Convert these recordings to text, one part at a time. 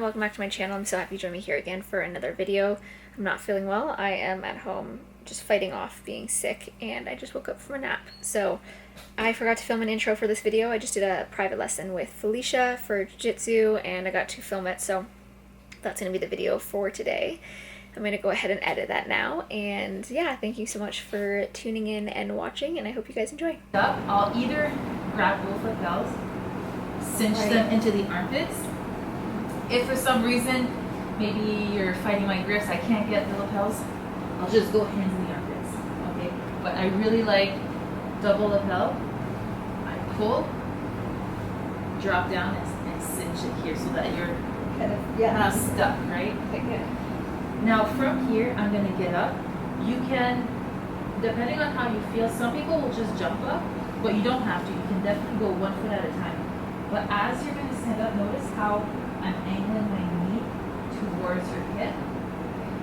and welcome back to my channel. I'm so happy you joined me here again for another video. I'm not feeling well. I am at home just fighting off being sick, and I just woke up from a nap. So I forgot to film an intro for this video. I just did a private lesson with Felicia for jiu-jitsu, and I got to film it, so that's going to be the video for today. I'm going to go ahead and edit that now, and yeah, thank you so much for tuning in and watching, and I hope you guys enjoy. I'll either grab both lapels, cinch them into the armpits. If for some reason, maybe you're fighting my grips, I can't get the lapels, I'll just go hands in the armpits, okay? But I really like double lapel. I pull, drop down, and cinch it here so that you're not stuck, right? Okay, good. Now from here, I'm gonna get up. You can, depending on how you feel, some people will just jump up, but you don't have to. You can definitely go 1 foot at a time. But as you're gonna stand up, notice how I'm angling my knee towards your hip.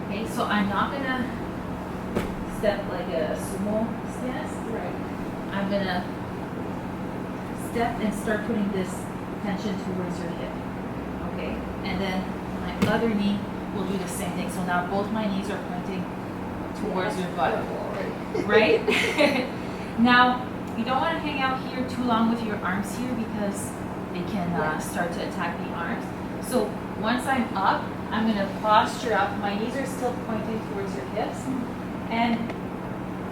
Okay, so I'm not gonna step like a sumo stance. Right. I'm gonna step and start putting this tension towards your hip. Okay, and then my other knee will do the same thing. So now both my knees are pointing towards your butt. Right? Now, you don't want to hang out here too long with your arms here because it can start to attack the arms. So once I'm up, I'm going to posture up. My knees are still pointing towards your hips. And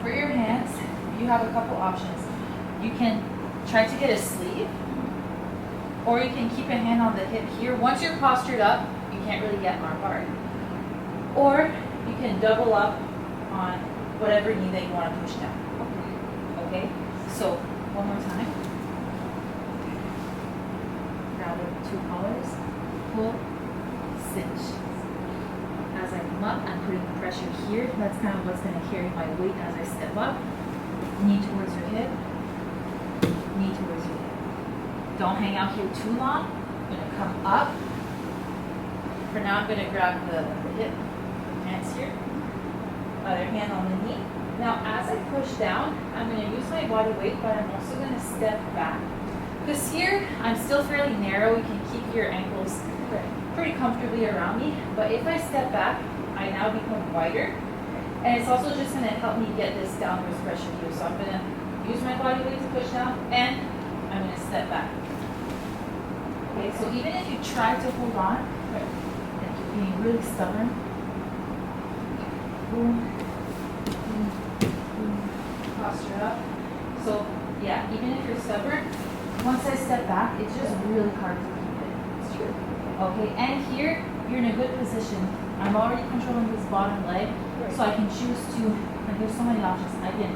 for your hands, you have a couple options. You can try to get a sleeve, or you can keep a hand on the hip here. Once you're postured up, you can't really get arm bar. Or you can double up on whatever knee that you want to push down. Okay? So, one more time. Grab the two collars, pull, cinch. As I come up, I'm putting the pressure here. That's kind of what's going to carry my weight as I step up. Knee towards your hip, knee towards your hip. Don't hang out here too long. I'm going to come up. For now, I'm going to grab the hip, hands here, other hand on the knee. Now, as I push down, I'm going to use my body weight, but I'm also going to step back. Because here, I'm still fairly narrow. You can keep your ankles pretty comfortably around me. But if I step back, I now become wider. And it's also just going to help me get this downwards pressure here. So I'm going to use my body weight to push down, and I'm going to step back. Okay, so even if you try to hold on, and you're being really stubborn, boom, posture up. So yeah, even if you're stubborn, once I step back, it's just really hard to keep it. It's true. Okay, and here you're in a good position. I'm already controlling this bottom leg, so I can choose to, and there's so many options. I can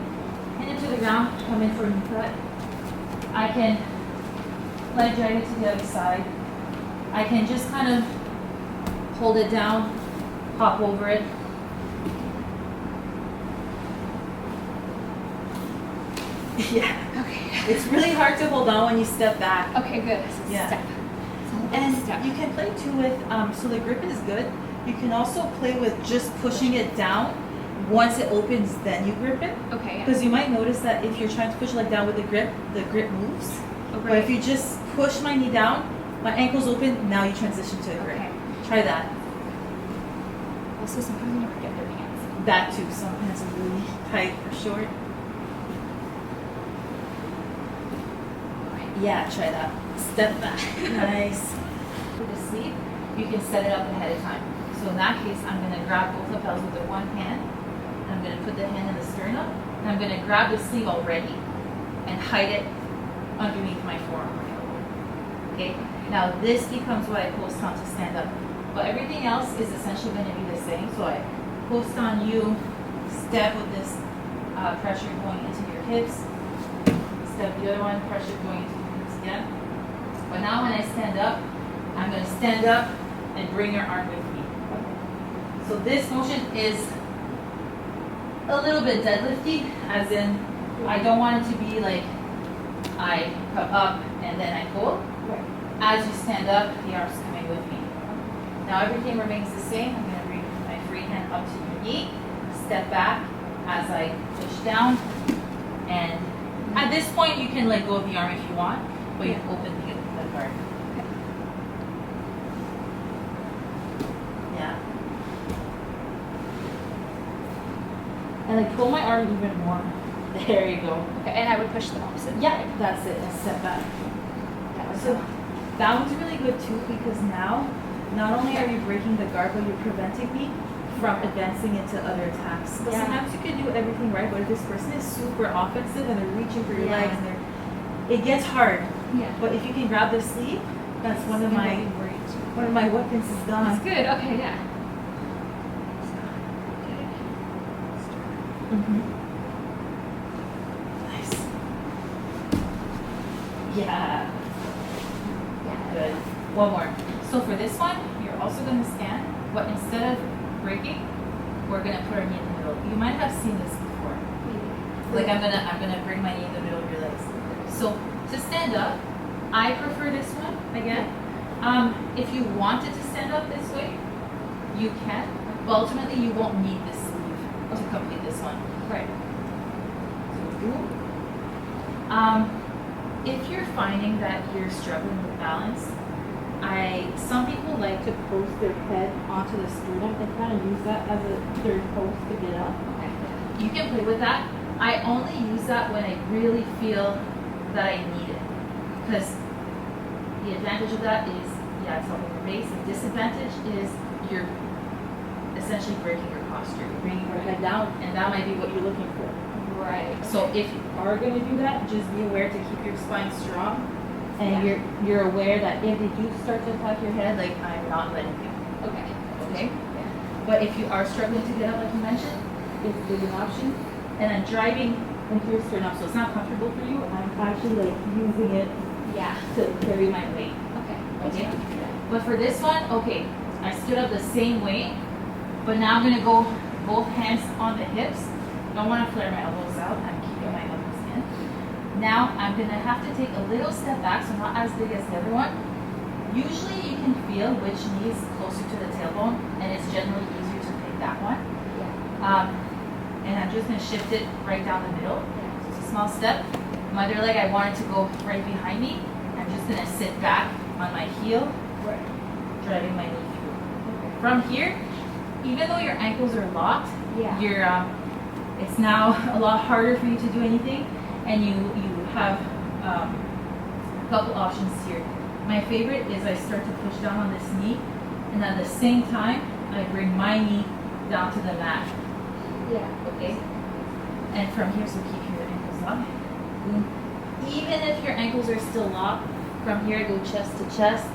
pin it to the ground, come in for a knee cut. I can leg drag it to the other side. I can just kind of hold it down, hop over it. Yeah. Okay. It's really hard to hold on when you step back. Okay, good. Yeah. Step. And Step. you can play too with, so the grip is good. You can also play with just pushing it down. Once it opens, then you grip it. Okay. Because you might notice that if you're trying to push like down with the grip moves. Okay. But if you just push my knee down, my ankle's open, now you transition to a grip. Okay. Try that. Also, sometimes you never get their pants. That too. Some pants are really tight or short. Yeah, try that. Step back. Nice. For the sleeve, you can set it up ahead of time. So in that case, I'm going to grab both lapels with the one hand. And I'm going to put the hand in the sternum. And I'm going to grab the sleeve already and hide it underneath my forearm or elbow. Okay? Now this becomes what I post on to stand up. But everything else is essentially going to be the same. So I post on you, step with this pressure going into your hips. Step the other one, pressure going into your hips again. But now when I stand up, I'm going to stand up and bring your arm with me. So this motion is a little bit deadlifty, as in I don't want it to be like I come up and then I pull. Right. As you stand up, the arm's coming with me. Now everything remains the same. I'm going to bring my free hand up to your knee, step back as I push down, and at this point you can let go of the arm if you want, but you open the guard. like pull my arm even more. There you go. Okay, and I would push the opposite. Yeah, that's it, and step back. So that one's really good too, because now not only are you breaking the guard, but you're preventing me from advancing into other attacks. Because sometimes you can do everything right, but if this person is super offensive and they're reaching for your legs, and it gets hard. Yeah. But if you can grab the sleeve, that's one of my weapons is gone. That's good. Okay, yeah. Nice. Yeah. Good. One more. So for this one, you're also going to stand, but instead of breaking, we're going to put our knee in the middle. You might have seen this before. Like I'm gonna bring my knee in the middle of your legs. So to stand up, I prefer this one again. If you wanted to stand up this way, you can, but ultimately you won't need this sleeve to complete this one. Right. If you're finding that you're struggling with balance, some people like to post their head onto the sternum and kind of use that as a third post to get up. Okay. You can play with that. I only use that when I really feel that I need it. Because the advantage of that is, it's helping your base. The disadvantage is you're essentially breaking your posture. You're bringing your head down, and that might be what you're looking for. Right. So if you are going to do that, just be aware to keep your spine strong. And you're aware that if they do start to attack your head, like I'm not letting you. Okay. Okay? Yeah. But if you are struggling to get up, like you mentioned, it's an option. And I'm driving into your sternum, so it's not comfortable for you. I'm actually like using it to carry my weight. Okay. Okay? But for this one, okay, I stood up the same way, but now I'm gonna go both hands on the hips. Don't want to flare my elbows out. I'm keeping my elbows in. Now I'm gonna have to take a little step back, so not as big as the other one. Usually you can feel which knee is closer to the tailbone, and it's generally easier to pick that one. And I'm just gonna shift it right down the middle. So it's a small step. My other leg, I want it to go right behind me. I'm just gonna sit back on my heel, driving my knee through. From here, even though your ankles are locked, it's now a lot harder for you to do anything, and you have a couple options here. My favorite is I start to push down on this knee, and at the same time, I bring my knee down to the mat. Okay? And from here, so keep your ankles locked. Even if your ankles are still locked, from here I go chest to chest,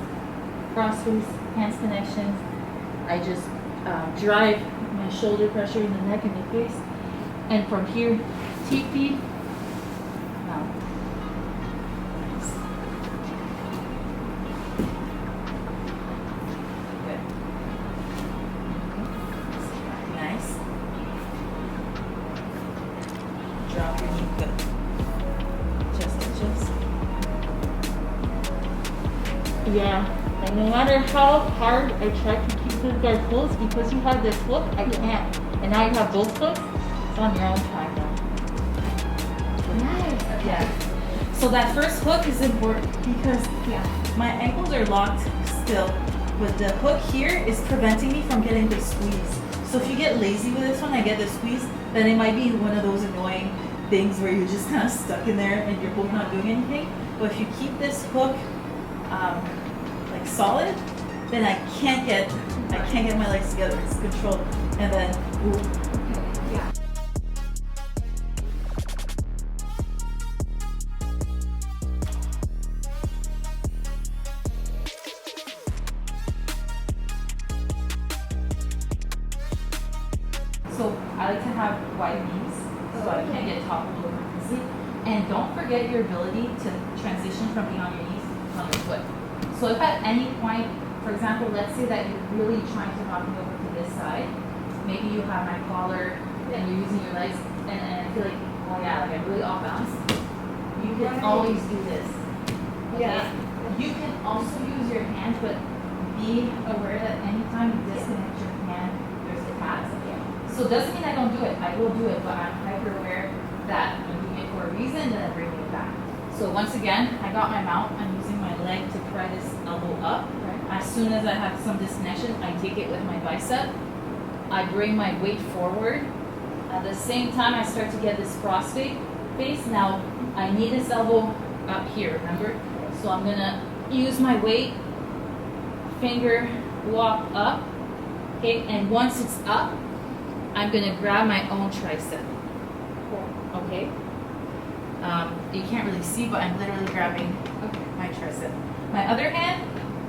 cross face, hands connections. I just drive my shoulder pressure in the neck and the face. And from here, TP. Now. Good. Nice. Drop your knee, good. Chest to chest. And no matter how hard I try to keep this guard closed, because you have this hook, I can't. And now you have both hooks. It's on your own time now. Nice. Okay. So that first hook is important because my ankles are locked still, but the hook here is preventing me from getting the squeeze. So if you get lazy with this one, I get the squeeze, then it might be one of those annoying things where you're just kind of stuck in there and you're both not doing anything. But if you keep this hook like solid, then I can't get my legs together. It's controlled, and then ooh. So I like to have wide knees, so I can't get toppled over easily. And don't forget your ability to transition from being on your knees on your foot. So if at any point, for example, let's say that you're really trying to knock me over to this side, maybe you have my collar and you're using your legs, and I feel like, I'm really off balance. You can always do this. Okay? You can also use your hands, but be aware that anytime you disconnect your hand, there's a pass. So it doesn't mean I don't do it. I will do it, but I'm hyper aware that I'm doing it for a reason, and I'm bringing it back. So once again, I got my mount. I'm using my leg to pry this elbow up. As soon as I have some disconnection, I take it with my bicep. I bring my weight forward. I At the same time, I start to get this crossface face. Now, I need this elbow up here, remember? So I'm gonna use my weight, finger walk up, okay? And once it's up, I'm gonna grab my own tricep, okay? You can't really see, but I'm literally grabbing my tricep. My other hand,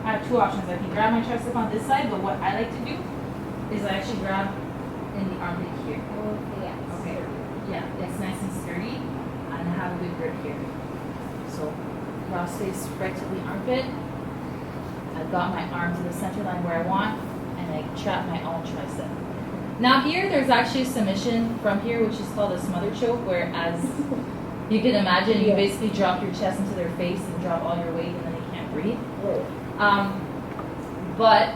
I have two options. I can grab my tricep on this side, but what I like to do is I actually grab in the armpit here. Okay. Yeah, it's nice and sturdy, and I have a good grip here. So, cross face right to the armpit. I've got my arm to the center line where I want, and I trap my own tricep. Now here, there's actually a submission from here, which is called a smother choke, where as you can imagine, you basically drop your chest into their face and drop all your weight, and then they can't breathe. But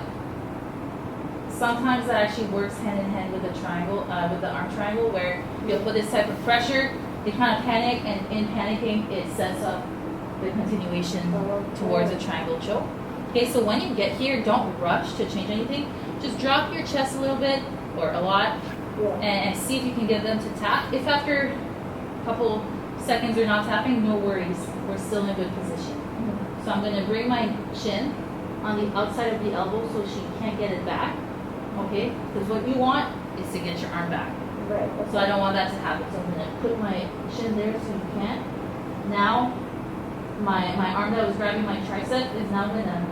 sometimes that actually works hand in hand with the triangle, with the arm triangle, where you'll put this type of pressure, they kind of panic, and in panicking, it sets up the continuation towards a triangle choke. Okay, so when you get here, don't rush to change anything. Just drop your chest a little bit, or a lot, and see if you can get them to tap. If after a couple seconds they're not tapping, no worries. We're still in a good position. So I'm going to bring my chin on the outside of the elbow so she can't get it back. Okay? Because what you want is to get your arm back. Right. So I don't want that to happen. So I'm going to put my chin there so you can't. Now, my arm that was grabbing my tricep is now going to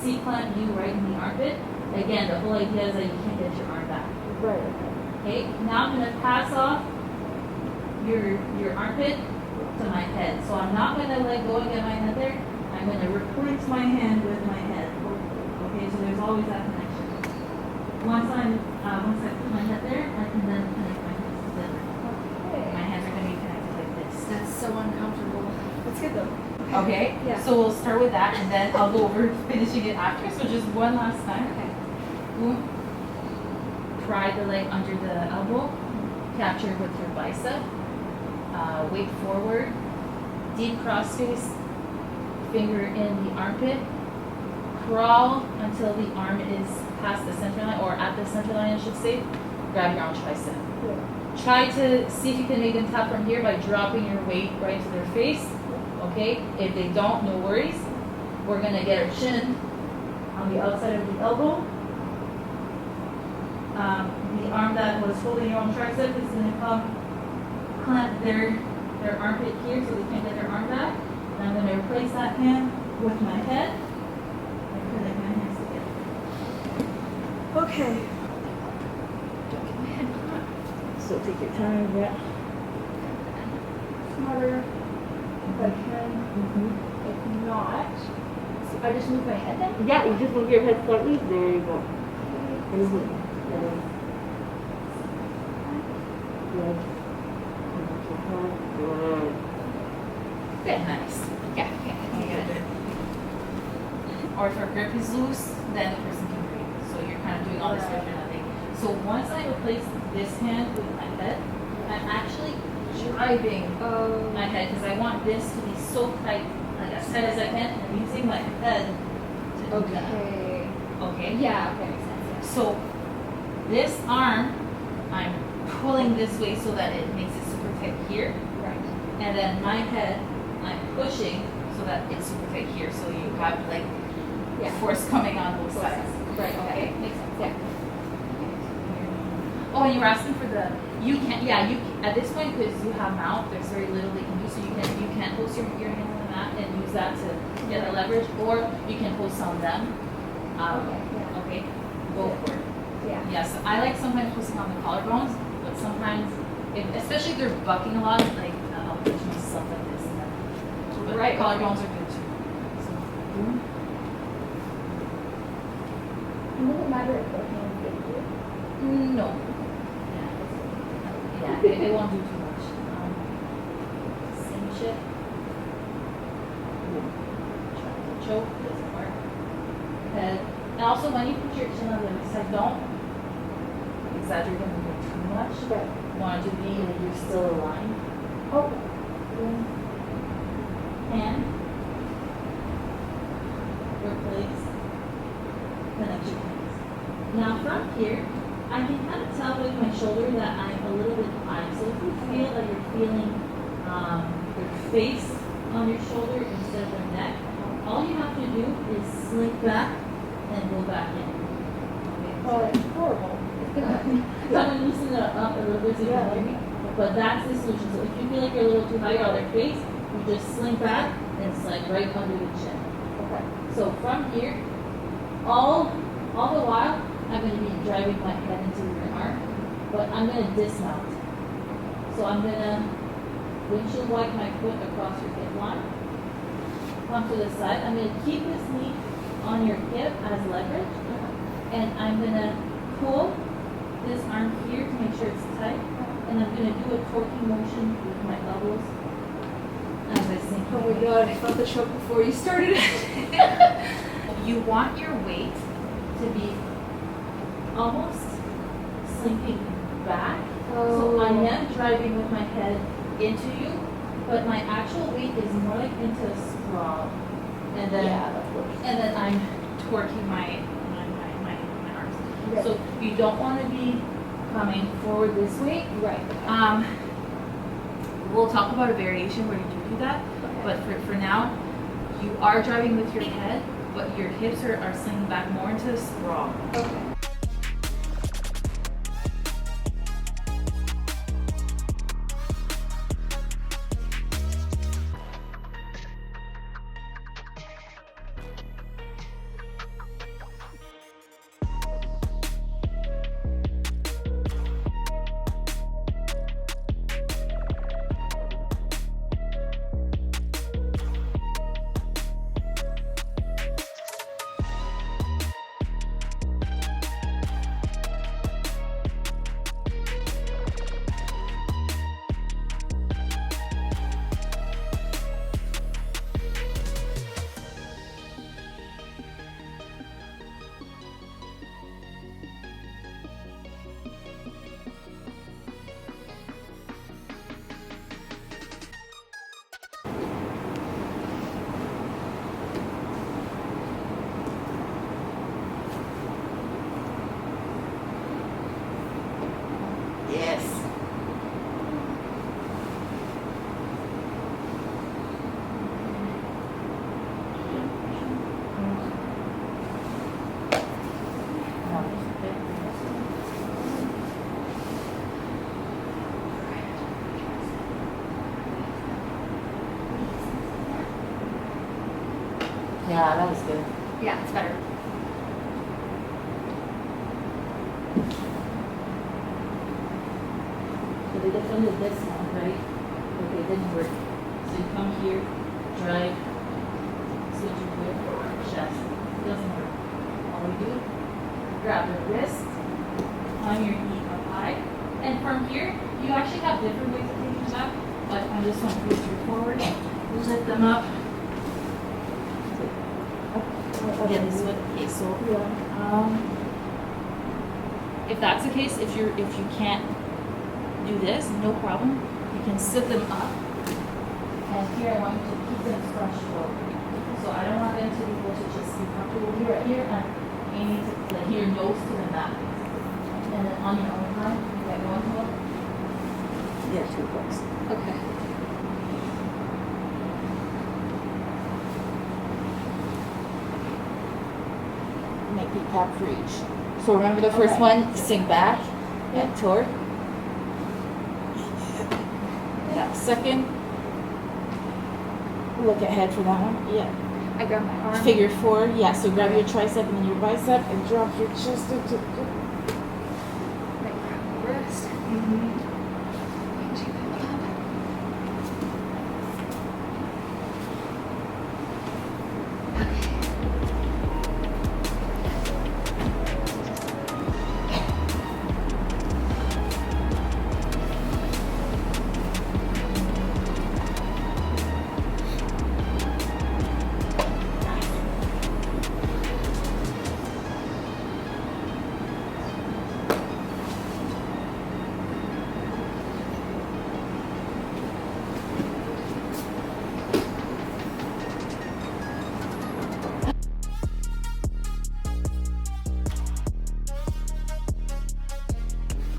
C-clamp you right in the armpit. Again, the whole idea is that you can't get your arm back. Right. Okay? Now I'm going to pass off your armpit to my head. So I'm not going to let go and get my head there. I'm going to replace my hand with my head. Okay, so there's always that connection. Once I put my head there, I can then connect my hands together. Okay. My hands are going to be connected like this. That's so uncomfortable. That's good though. Okay? Yeah. So we'll start with that, and then I'll go over finishing it after. So just one last time. Okay. Boom. Pry the leg under the elbow. Capture with your bicep. Weight forward. Deep cross face. Finger in the armpit. Crawl until the arm is past the center line, or at the center line, I should say. Grab your own tricep. Yeah. Try to see if you can make them tap from here by dropping your weight right to their face. Okay? If they don't, no worries. We're going to get our chin on the outside of the elbow. The arm that was holding your own tricep is going to come clamp their armpit here so they can't get their arm back. And I'm going to replace that hand with my head and connect my hands together. Okay. Don't get my head caught. So take your time, yeah. Smarter if I can. If not, so I just move my head then? Yeah, you just move your head slightly. There you go. Mm-hmm. Good. Good. Good, nice. Yeah, okay. Good. Or if our grip is loose, then the person can breathe. So you're kind of doing all this work for nothing. So once I replace this hand with my head, I'm actually driving my head because I want this to be so tight, like as tight as I can, and using my head to do that. Okay. Okay? Yeah, okay, makes sense. So this arm, I'm pulling this way so that it makes it super tight here. Yeah. Right. And then my head, I'm pushing so that it's super tight here. So you have like force coming on both sides. Right, okay. Okay? Makes sense, yeah. Oh, and you were asking for the, you can't, yeah, you at this point, because you have mount, there's very little they can do. So you can post your hands on the mat and use that to get the leverage, or you can post on them. Okay, go for it. Yeah. Yes, I like sometimes posting on the collarbones, but sometimes, especially if they're bucking a lot, like I'll push myself like this. And then, but Right, collarbones are good too. So, boom. And does it matter if the hands get here? No. Yeah, it won't do too much. Same shit. Triangle choke, doesn't work. Head. And also when you put your chin on the other side, don't exaggerate the movement too much. Right. You want it to be like you're still aligned. Okay. Hand. Replace. Connect your hands. Now from here, I can kind of tell tell with my shoulder that I'm a little bit high. So if you feel that you're feeling your face on your shoulder instead of the neck, all you have to do is slink back and go back in. Okay. Oh, it's horrible. Kind of loosen it up a little bit so you can hear me. But that's the solution. So if you feel like you're a little too high on your face, you just slink back and slide right under the chin. Okay. So from here, all the while, I'm going to be driving my head into your arm, but I'm going to dismount. So I'm going to windshield wipe my foot across your hip line. Come to the side. I'm going to keep this knee on your hip as leverage, and I'm going to pull this arm here to make sure it's tight, and I'm going to do a torquing motion with my elbows as I sink. Oh my god, I felt the choke before you started. You want your weight to be almost slinking back. So I am driving with my head into you, but my actual weight is more like into a sprawl. And then and then I'm torquing my arms. Right. So you don't want to be coming forward this way. Right. We'll talk about a variation where you do that. Okay. But for now, you are driving with your head, but your hips are slinging back more into a sprawl. Okay. Yes. Yeah, that was good. Yeah, it's better. So they definitely did this one, right? Okay, it didn't work. So you come here, drive, switch your grip, chest. It doesn't work. All we do, grab the wrist, climb your knee up high, and from here, you actually have different ways of taking them up, but on this one, push you forward, lift them up. Again, this is what, okay, so, if that's the case, if you can't do this, no problem. You can sit them up. And here I want you to keep them scrunched forward. So I don't want them to be able to just be comfortable here and aiming to like your nose to the mat. And then on your own time, you get one hook. Yeah, 2 hooks. Okay. Make the calf reach. So remember the first one, sink back and torque. Yeah, second, look ahead for that one. Yeah. I grab my arm. Figure 4. Yeah, so grab your tricep and then your bicep and drop your chest into. I grab my wrist.